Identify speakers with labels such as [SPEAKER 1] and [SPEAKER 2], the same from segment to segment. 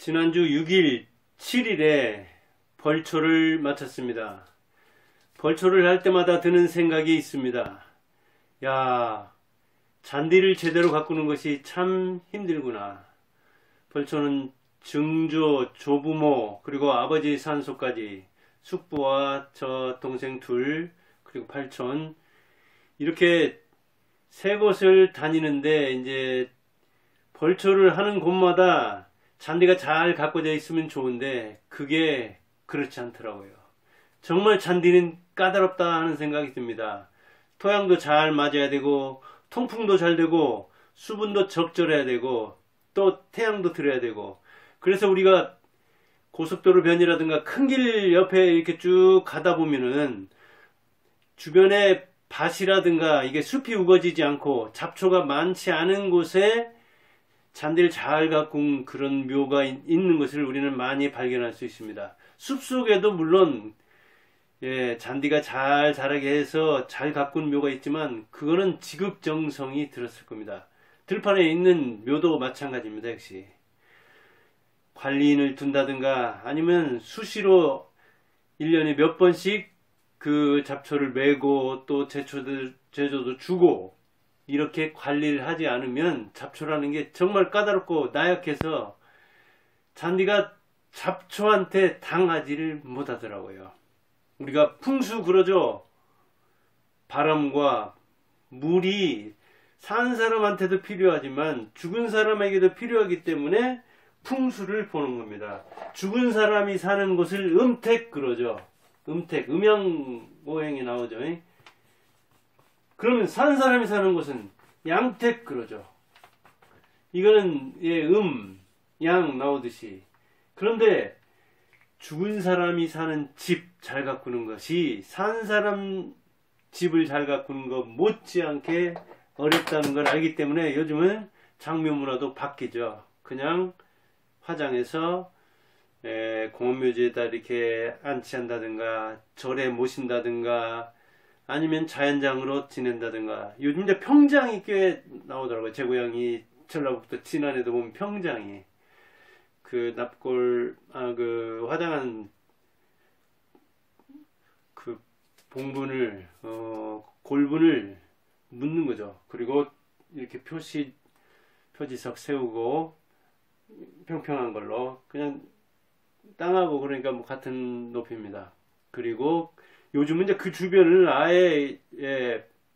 [SPEAKER 1] 지난주 6일, 7일에 벌초를 마쳤습니다. 벌초를 할 때마다 드는 생각이 있습니다. 야, 잔디를 제대로 가꾸는 것이 참 힘들구나. 벌초는 증조, 조부모, 그리고 아버지 산소까지 숙부와 저 동생 둘, 그리고 팔촌 이렇게 세 곳을 다니는데 이제 벌초를 하는 곳마다 잔디가 잘 가꿔져 있으면 좋은데 그게 그렇지 않더라고요. 정말 잔디는 까다롭다 하는 생각이 듭니다. 토양도 잘 맞아야 되고 통풍도 잘 되고 수분도 적절해야 되고 또 태양도 들어야 되고, 그래서 우리가 고속도로 변이라든가 큰 길 옆에 이렇게 쭉 가다 보면은 주변에 밭이라든가 이게 숲이 우거지지 않고 잡초가 많지 않은 곳에 잔디를 잘 가꾼 그런 묘가 있는 것을 우리는 많이 발견할 수 있습니다. 숲속에도 물론 잔디가 잘 자라게 해서 잘 가꾼 묘가 있지만 그거는 지극정성이 들었을 겁니다. 들판에 있는 묘도 마찬가지입니다. 역시 관리인을 둔다든가 아니면 수시로 1년에 몇 번씩 그 잡초를 메고 또 제조도 주고 이렇게 관리를 하지 않으면 잡초라는 게 정말 까다롭고 나약해서 잔디가 잡초한테 당하지를 못하더라고요. 우리가 풍수 그러죠. 바람과 물이 산 사람한테도 필요하지만 죽은 사람에게도 필요하기 때문에 풍수를 보는 겁니다. 죽은 사람이 사는 곳을 음택 그러죠. 음택, 음양오행이 나오죠. 그러면 산 사람이 사는 곳은 양택 그러죠. 이거는 양 나오듯이. 그런데 죽은 사람이 사는 집 잘 가꾸는 것이 산 사람 집을 잘 가꾸는 것 못지않게 어렵다는 걸 알기 때문에 요즘은 장묘문화도 바뀌죠. 그냥 화장해서 공원묘지에다 이렇게 안치한다든가 절에 모신다든가 아니면 자연장으로 지낸다든가. 요즘 이제 평장이 꽤 나오더라고요. 제 고향이 전라북도 진안에도 보면 평장이 그 납골 그 화장한 그 봉분을 골분을 묻는 거죠. 그리고 이렇게 표지석 세우고 평평한 걸로 그냥 땅하고 그러니까 뭐 같은 높이입니다. 그리고 요즘은 이제 그 주변을 아예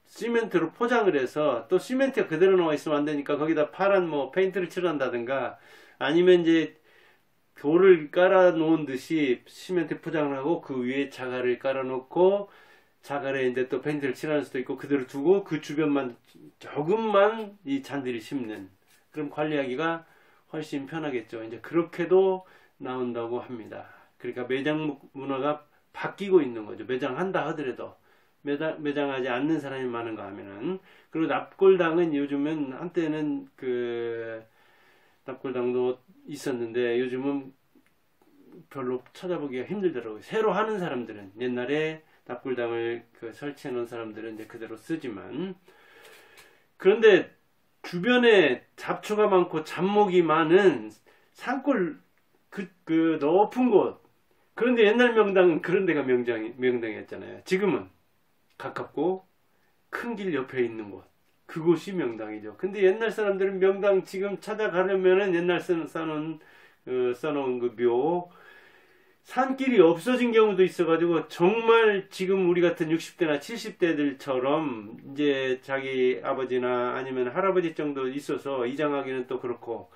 [SPEAKER 1] 시멘트로 포장을 해서, 또 시멘트가 그대로 나와 있으면 안 되니까 거기다 파란 뭐 페인트를 칠한다든가 아니면 이제 돌을 깔아 놓은 듯이 시멘트 포장을 하고 그 위에 자갈을 깔아 놓고 자갈에 이제 또 페인트를 칠할 수도 있고 그대로 두고 그 주변만 조금만 이 잔디를 심는, 그럼 관리하기가 훨씬 편하겠죠. 이제 그렇게도 나온다고 합니다. 그러니까 매장 문화가 바뀌고 있는 거죠. 매장한다 하더라도 매장하지 않는 사람이 많은가 하면은. 그리고 납골당은 요즘은 한때는 그 납골당도 있었는데 요즘은 별로 찾아보기가 힘들더라고요. 새로 하는 사람들은, 옛날에 납골당을 설치해 놓은 사람들은 이제 그대로 쓰지만, 그런데 주변에 잡초가 많고 잡목이 많은 산골 그 높은 곳, 그런데 옛날 명당은 그런 데가 명당이었잖아요. 지금은 가깝고 큰 길 옆에 있는 곳, 그곳이 명당이죠. 근데 옛날 사람들은 명당 지금 찾아가려면은 옛날 써놓은 그 묘, 산길이 없어진 경우도 있어가지고 정말 지금 우리 같은 60대나 70대들처럼 이제 자기 아버지나 아니면 할아버지 정도 있어서 이장하기는 또 그렇고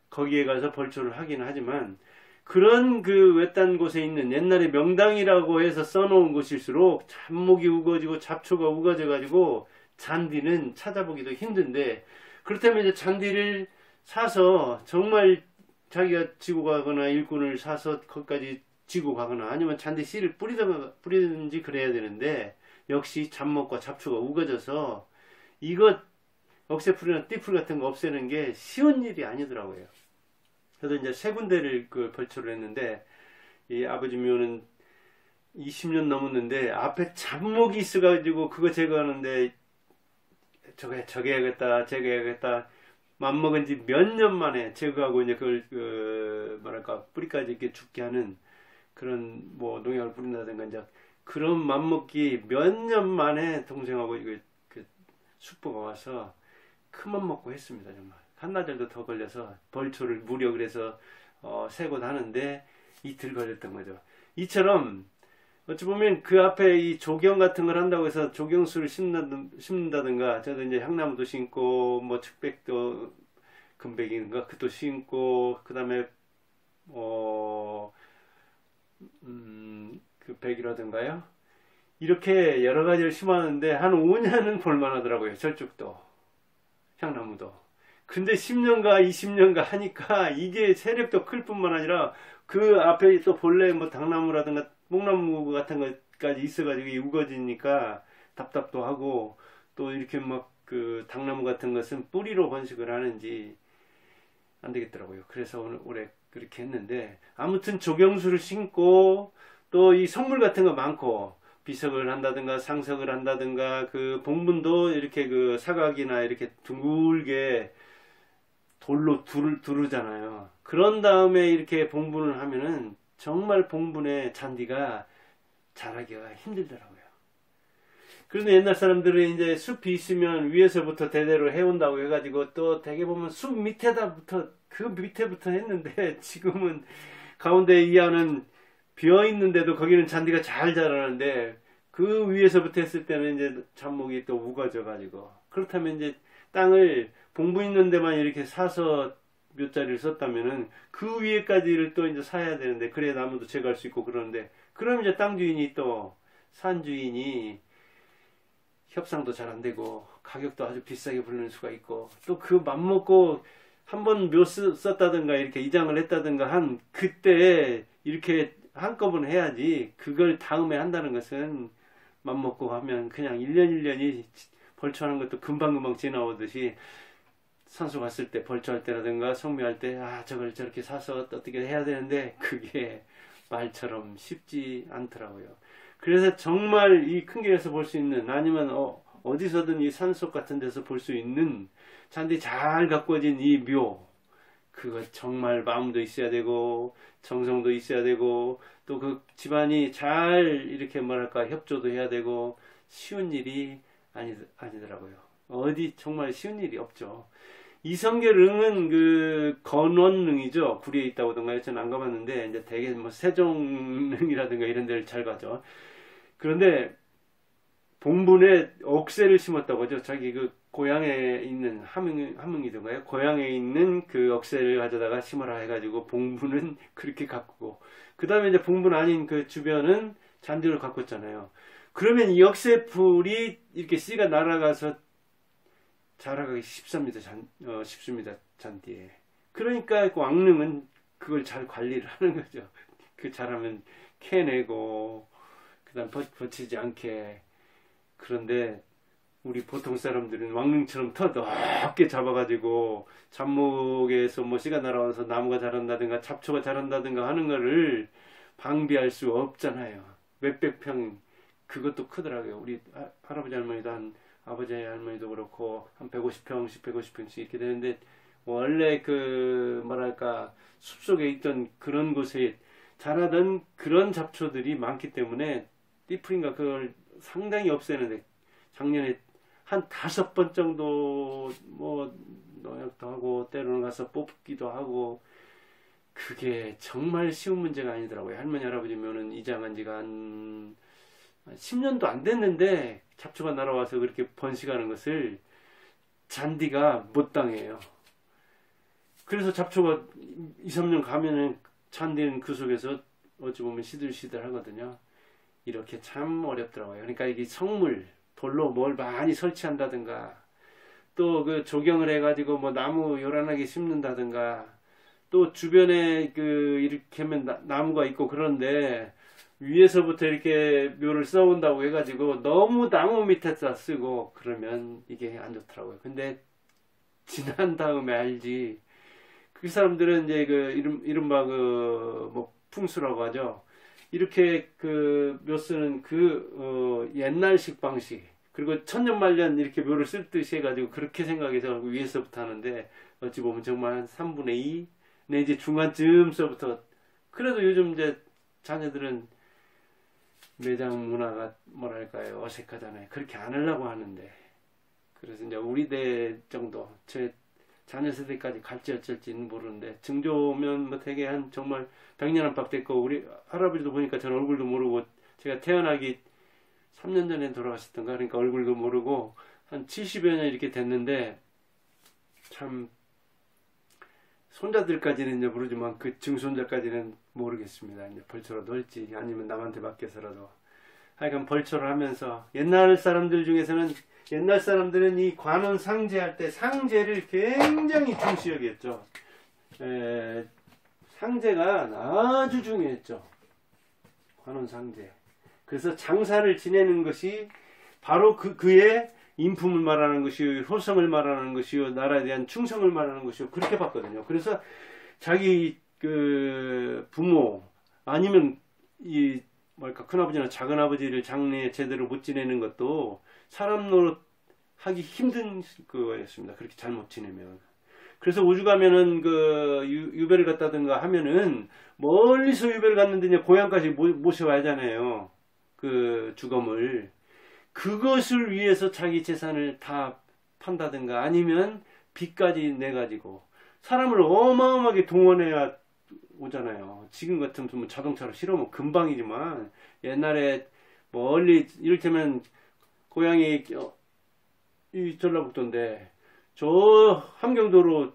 [SPEAKER 1] 거기에 가서 벌초를 하긴 하지만, 그런 그 외딴 곳에 있는 옛날에 명당이라고 해서 써놓은 곳일수록 잡목이 우거지고 잡초가 우거져가지고 잔디는 찾아보기도 힘든데, 그렇다면 이제 잔디를 사서 정말 자기가 지고 가거나 일꾼을 사서 거기까지 지고 가거나 아니면 잔디 씨를 뿌리든지 그래야 되는데, 역시 잡목과 잡초가 우거져서 이것 억새풀이나 띠풀 같은 거 없애는 게 쉬운 일이 아니더라고요. 그래서 이제 세 군데를 벌초를 했는데, 이 아버지 묘는 20년 넘었는데 앞에 잡목이 있어가지고 그거 제거하는데 저게 해야겠다, 저게 해야겠다, 맘먹은 지 몇 년 만에 제거하고 이제 그걸 뭐랄까 뿌리까지 이렇게 죽게 하는 그런 뭐 농약을 뿌린다든가 이제 그런 맘먹기 몇 년 만에 동생하고 이거 그 숙부가 와서 큰맘 먹고 했습니다. 정말 한나절도 더 걸려서 벌초를 무려 그래서 세고 하는데 이틀 걸렸던 거죠. 이처럼 어찌 보면 그 앞에 이 조경 같은 걸 한다고 해서 조경수를 심는다든가 저도 이제 향나무도 심고 뭐 측백도 금백인가 그것도 심고 그 다음에 그 백이라든가요 이렇게 여러 가지를 심었는데 한 5년은 볼만하더라고요. 저쪽도 향나무도. 근데 10년가 20년가 하니까 이게 세력도 클 뿐만 아니라 그 앞에 또 본래 뭐 당나무라든가 뽕나무 같은 것까지 있어가지고 이게 우거지니까 답답도 하고 또 이렇게 막 그 당나무 같은 것은 뿌리로 번식을 하는지 안 되겠더라고요. 그래서 올해 그렇게 했는데 아무튼 조경수를 심고 또 이 성물 같은 거 많고 비석을 한다든가 상석을 한다든가 그 봉분도 이렇게 그 사각이나 이렇게 둥글게 돌로 두르잖아요. 그런 다음에 이렇게 봉분을 하면은 정말 봉분의 잔디가 자라기가 힘들더라고요. 그런데 옛날 사람들은 이제 숲이 있으면 위에서부터 대대로 해온다고 해가지고 또 대개 보면 숲 밑에다부터 그 밑에부터 했는데 지금은 가운데 이 안은 비어 있는데도 거기는 잔디가 잘 자라는데 그 위에서부터 했을 때는 이제 잡목이 또 우거져 가지고 그렇다면 이제 땅을 봉분 있는 데만 이렇게 사서 몇 자리를 썼다면은 그 위에까지를 또 이제 사야 되는데 그래야 나무도 제거할 수 있고 그러는데 그럼 이제 땅 주인이 또 산 주인이 협상도 잘 안 되고 가격도 아주 비싸게 부르는 수가 있고 또 그 맘먹고 한번 묘 썼다든가 이렇게 이장을 했다든가 한 그때 이렇게 한꺼번에 해야지 그걸 다음에 한다는 것은 맘먹고 하면 그냥 1년 1년이 벌초하는 것도 금방금방 지나오듯이 선수 갔을 때 벌초할 때라든가 성묘할 때 저걸 저렇게 사서 어떻게 해야 되는데 그게 말처럼 쉽지 않더라고요. 그래서 정말 이 큰 길에서 볼 수 있는 아니면 어디서든 이 산속 같은 데서 볼 수 있는 잔디 잘 가꿔진 이 묘 그거 정말 마음도 있어야 되고 정성도 있어야 되고 또 그 집안이 잘 이렇게 뭐랄까 협조도 해야 되고 쉬운 일이 아니더라고요. 어디 정말 쉬운 일이 없죠. 이성계릉은 그 건원릉이죠. 구리에 있다고 하던가요. 저는 안 가봤는데 이제 대개 뭐 세종릉이라든가 이런 데를 잘 가죠. 그런데 봉분에 억새를 심었다고 하죠. 자기 그 고향에 있는 함흥이던가요? 고향에 있는 그 억새를 가져다가 심어라 해가지고 봉분은 그렇게 가꾸고 그 다음에 이제 봉분 아닌 그 주변은 잔디를 가꿨잖아요. 그러면 이 억새풀이 이렇게 씨가 날아가서 자라가기 쉽습니다. 쉽습니다. 잔디에. 그러니까 그 왕릉은 그걸 잘 관리를 하는 거죠. 그 잘하면 캐내고 그다음 버치지 않게. 그런데 우리 보통 사람들은 왕릉처럼 더 높게 잡아가지고 잡목에서 뭐 씨가 날아와서 나무가 자란다든가 잡초가 자란다든가 하는 거를 방비할 수 없잖아요. 몇백 평 그것도 크더라고요. 우리 할아버지 할머니도 아버지 할머니도 그렇고 한 150평씩 150평씩 이렇게 되는데 원래 그 뭐랄까 숲속에 있던 그런 곳에 자라던 그런 잡초들이 많기 때문에 띠풀인가 그걸 상당히 없애는데 작년에 한 5번 정도 뭐 농약도 하고 때로는 가서 뽑기도 하고 그게 정말 쉬운 문제가 아니더라고요. 할머니 할아버지 묘는 이장한 지가 한 10년도 안 됐는데 잡초가 날아와서 그렇게 번식하는 것을 잔디가 못 당해요. 그래서 잡초가 2, 3년 가면은 잔디는 그 속에서 어찌 보면 시들시들 하거든요. 이렇게 참 어렵더라고요. 그러니까 이게 성물, 돌로 뭘 많이 설치한다든가 또 그 조경을 해가지고 뭐 나무 요란하게 심는다든가 또 주변에 그 이렇게 하면 나무가 있고 그런데 위에서부터 이렇게 묘를 써온다고 해가지고 너무 나무 밑에다 쓰고 그러면 이게 안 좋더라고요. 근데 지난 다음에 알지. 그 사람들은 이제 그 이른바 그 뭐 풍수라고 하죠. 이렇게 그 묘 쓰는 그 옛날식 방식 그리고 천년만년 이렇게 묘를 쓸 듯이 해가지고 그렇게 생각해서 위에서부터 하는데 어찌 보면 정말 한 3분의 2, 내 이제 중간쯤서부터, 그래도 요즘 이제 자녀들은 매장 문화가 뭐랄까요, 어색하잖아요. 그렇게 안 하려고 하는데, 그래서 이제 우리 대 정도, 제 자녀 세대까지 갈지 어쩔지는 모르는데, 증조면 뭐 되게 한 정말 100년 안팎 됐고, 우리 할아버지도 보니까 전 얼굴도 모르고, 제가 태어나기 3년 전에 돌아가셨던가, 그러니까 얼굴도 모르고 한 70여 년 이렇게 됐는데, 참 손자들까지는 이제 모르지만 그 증손자까지는 모르겠습니다. 이제 벌초라도 할지 아니면 남한테 맡겨서라도. 하여간 벌초를 하면서, 옛날 사람들 중에서는, 옛날 사람들은 이 관원 상제할 때 상제를 굉장히 중시 여겼죠. 상제가 아주 중요했죠. 관원 상제. 그래서 장사를 지내는 것이 바로 그의 인품을 말하는 것이요, 효성을 말하는 것이요, 나라에 대한 충성을 말하는 것이요, 그렇게 봤거든요. 그래서 자기 그 부모 아니면 이 뭐랄까 큰아버지나 작은아버지를 장례에 제대로 못 지내는 것도 사람 노릇 하기 힘든 거였습니다. 그렇게 잘못 지내면. 그래서 오죽하면은 그 유배를 갔다든가 하면은 멀리서 유배를 갔는데 이제 고향까지 모셔와야잖아요. 그 주검을. 그것을 위해서 자기 재산을 다 판다든가 아니면 빚까지 내가지고 사람을 어마어마하게 동원해야 오잖아요. 지금 같으면 뭐 자동차로 실으면 금방이지만, 옛날에 멀리, 이를테면 고향이 이 전라북도인데 저 함경도로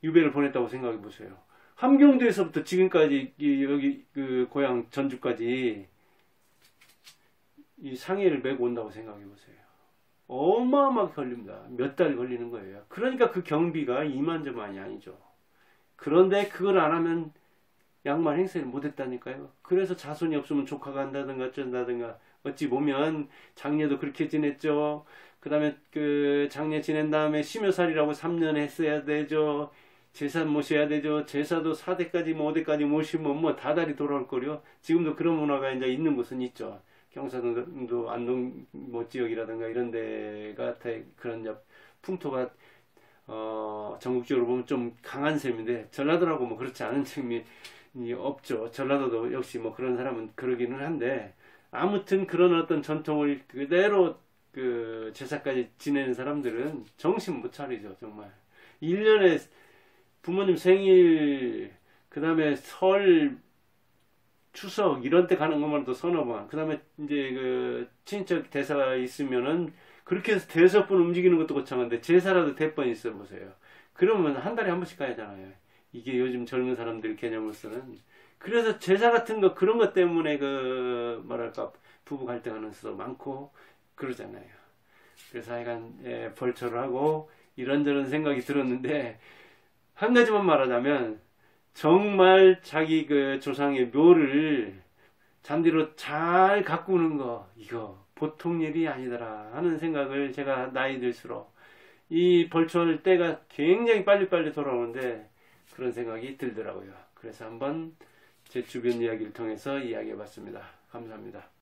[SPEAKER 1] 유배를 보냈다고 생각해 보세요. 함경도에서부터 지금까지 여기 그 고향 전주까지 이 상해를 메고 온다고 생각해 보세요. 어마어마하게 걸립니다. 몇 달 걸리는 거예요. 그러니까 그 경비가 이만저만이 아니죠. 그런데 그걸 안 하면 양말 행세를 못 했다니까요. 그래서 자손이 없으면 조카가 한다든가 어쩐다든가, 어찌 보면 장례도 그렇게 지냈죠. 그 다음에 그 장례 지낸 다음에 심여살이라고 3년 했어야 되죠. 제사 모셔야 되죠. 제사도 4대까지 뭐 5대까지 모시면 뭐 다달이 돌아올 거요. 지금도 그런 문화가 이제 있는 곳은 있죠. 경상도 안동 뭐 지역이라든가 이런 데가 그런 풍토가 전국적으로 보면 좀 강한 셈인데, 전라도라고 뭐 그렇지 않은 측면이 없죠. 전라도도 역시 뭐 그런 사람은 그러기는 한데, 아무튼 그런 어떤 전통을 그대로 그 제사까지 지내는 사람들은 정신 못 차리죠. 정말 1년에 부모님 생일, 그 다음에 설, 추석 이런 때 가는 것만도 서너 번, 그 다음에 이제 그 친척 대사가 있으면은 그렇게 해서 대여섯 번 움직이는 것도 거창한데 제사라도 대번 있어 보세요. 그러면 한 달에 한 번씩 가야잖아요. 이게 요즘 젊은 사람들 개념으로서는. 그래서 제사 같은 거, 그런 것 때문에 그 뭐랄까 부부 갈등하는 수도 많고 그러잖아요. 그래서 하여간 벌초를 하고 이런저런 생각이 들었는데, 한 가지만 말하자면 정말 자기 그 조상의 묘를 잔디로 잘 가꾸는 거, 이거 보통 일이 아니더라 하는 생각을, 제가 나이 들수록 이 벌초할 때가 굉장히 빨리빨리 돌아오는데 그런 생각이 들더라고요. 그래서 한번 제 주변 이야기를 통해서 이야기해 봤습니다. 감사합니다.